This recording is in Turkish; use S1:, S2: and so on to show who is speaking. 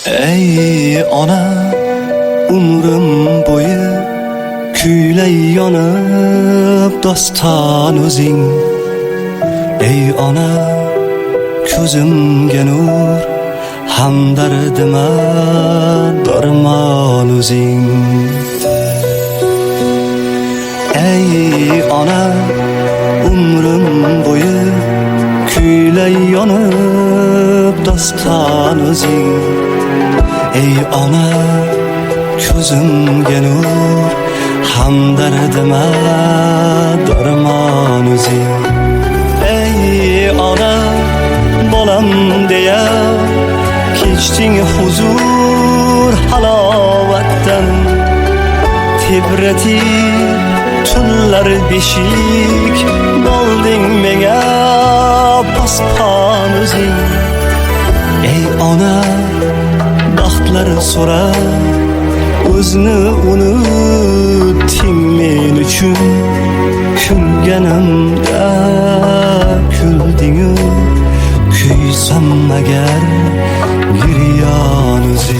S1: Ey ona, umrim bo'yi kuylay yonib doston o'zing. Ey ona, ko'zimga nur, hamdardima darmon o'zing. Ey ona, umrim bo'yi kuylay yonib doston o'zing. Ey ona, ko'zimga nur, hamdardima darmon o'zing. Ey ona, bolam deya kechding huzur halovatdan. Tebratib tunlar beshik bo'lding menga posbon o'zing. Ey ona, baxtlar so'rab o'zni unutding men uchun. Kulganimda kulding-u, kuysam agar giryon o'zing.